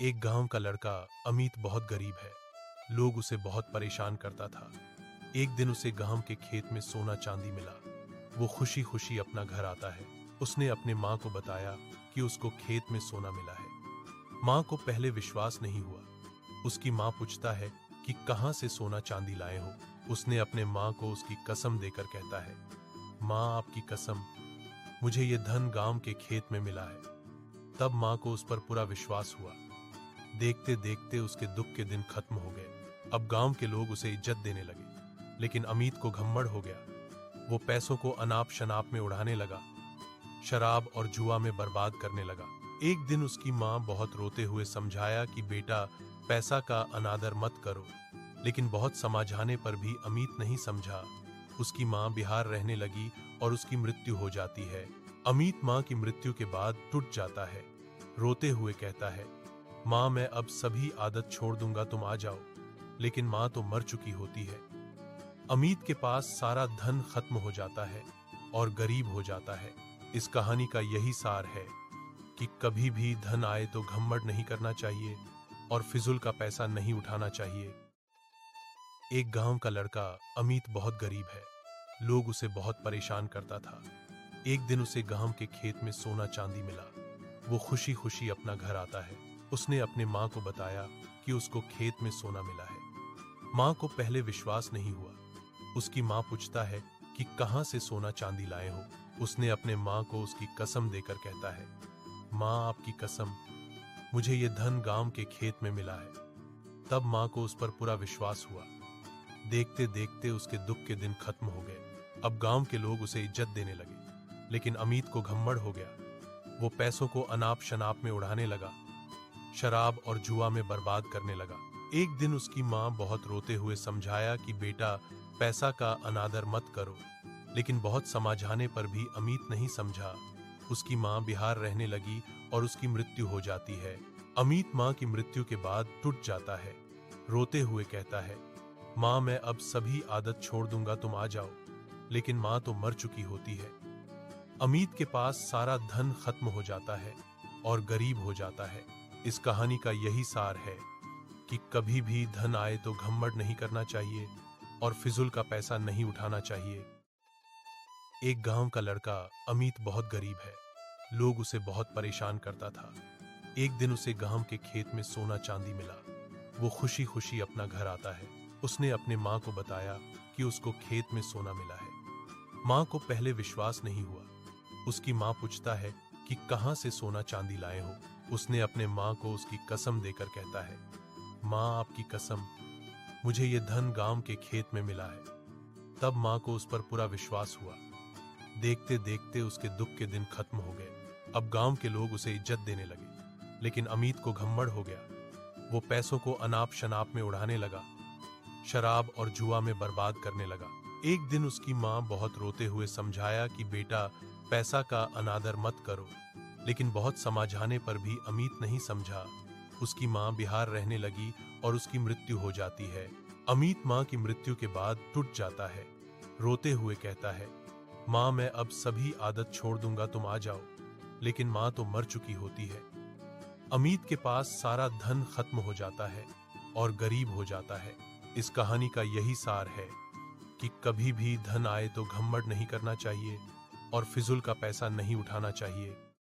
एक गांव का लड़का अमित बहुत गरीब है। लोग उसे बहुत परेशान करता था। एक दिन उसे गांव के खेत में सोना चांदी मिला। वो खुशी खुशी अपना घर आता है। उसने अपने माँ को बताया कि उसको खेत में सोना मिला है। माँ को पहले विश्वास नहीं हुआ। उसकी माँ पूछता है कि कहाँ से सोना चांदी लाए हो। उसने अपने माँ को उसकी कसम देकर कहता है, माँ आपकी कसम, मुझे ये धन गांव के खेत में मिला है। तब माँ को उस पर पूरा विश्वास हुआ। देखते देखते उसके दुख के दिन खत्म हो गए। अब गांव के लोग उसे इज्जत देने लगे। लेकिन अमित को घमंड हो गया। वो पैसों को अनाप शनाप में उड़ाने लगा, शराब और जुआ में बर्बाद करने लगा। एक दिन उसकी माँ बहुत रोते हुए समझाया कि बेटा, पैसा का अनादर मत करो। लेकिन बहुत समझाने पर भी अमित नहीं समझा। उसकी माँ बिहार रहने लगी और उसकी मृत्यु हो जाती है। अमित माँ की मृत्यु के बाद टूट जाता है। रोते हुए कहता है, माँ मैं अब सभी आदत छोड़ दूंगा, तुम आ जाओ। लेकिन माँ तो मर चुकी होती है। अमित के पास सारा धन खत्म हो जाता है और गरीब हो जाता है। इस कहानी का यही सार है कि कभी भी धन आए तो घमंड नहीं करना चाहिए और फिजूल का पैसा नहीं उठाना चाहिए। एक गांव का लड़का अमित बहुत गरीब है। लोग उसे बहुत परेशान करता था। एक दिन उसे गांव के खेत में सोना चांदी मिला। वो खुशी खुशी अपना घर आता है। उसने अपने माँ को बताया कि उसको खेत में सोना मिला है। माँ को पहले विश्वास नहीं हुआ। उसकी माँ पूछता है कि कहाँ से सोना चांदी लाए हो। उसने अपने माँ को उसकी कसम देकर कहता है, माँ आपकी कसम, मुझे ये धन गांव के खेत में मिला है। तब माँ को उस पर पूरा विश्वास हुआ। देखते देखते उसके दुख के दिन खत्म हो गए। अब गांव के लोग उसे इज्जत देने लगे। लेकिन अमित को घमंड हो गया। वो पैसों को अनाप शनाप में उड़ाने लगा, शराब और जुआ में बर्बाद करने लगा। एक दिन उसकी माँ बहुत रोते हुए समझाया कि बेटा, पैसा का अनादर मत करो। लेकिन बहुत समझाने पर भी अमित नहीं समझा। उसकी माँ बिहार रहने लगी और उसकी मृत्यु हो जाती है। अमित माँ की मृत्यु के बाद टूट जाता है। रोते हुए कहता है, माँ मैं अब सभी आदत छोड़ दूंगा, तुम आ जाओ। लेकिन माँ तो मर चुकी होती है। अमित के पास सारा धन खत्म हो जाता है और गरीब हो जाता है। इस कहानी का यही सार है कि कभी भी धन आए तो घमंड नहीं करना चाहिए और फिजूल का पैसा नहीं उठाना चाहिए। एक गांव का लड़का अमित बहुत गरीब है। लोग उसे बहुत परेशान करता था। एक दिन उसे गांव के खेत में सोना चांदी मिला। वो खुशी खुशी अपना घर आता है। उसने अपने माँ को बताया कि उसको खेत में सोना मिला है। माँ को पहले विश्वास नहीं हुआ। उसकी माँ पूछता है कि कहाँ से सोना चांदी लाए हो। उसने अपने माँ को उसकी कसम देकर कहता है, माँ आपकी कसम, मुझे ये धन गांव के खेत में मिला है। तब माँ को उस पर पूरा विश्वास हुआ। देखते देखते उसके दुख के दिन खत्म हो गए। अब गांव के लोग उसे इज्जत देने लगे। लेकिन अमित को घमंड हो गया। वो पैसों को अनाप शनाप में उड़ाने लगा, शराब और जुआ में बर्बाद करने लगा। एक दिन उसकी माँ बहुत रोते हुए समझाया कि बेटा, पैसा का अनादर मत करो। लेकिन बहुत समझाने पर भी अमित नहीं समझा। उसकी माँ बिहार रहने लगी और उसकी मृत्यु हो जाती है। अमित माँ की मृत्यु के बाद टूट जाता है। रोते हुए कहता है, माँ मैं अब सभी आदत छोड़ दूंगा, तुम आ जाओ। लेकिन माँ तो मर चुकी होती है। अमित के पास सारा धन खत्म हो जाता है और गरीब हो जाता है। इस कहानी का यही सार है कि कभी भी धन आए तो घमंड नहीं करना चाहिए और फिजूल का पैसा नहीं उठाना चाहिए।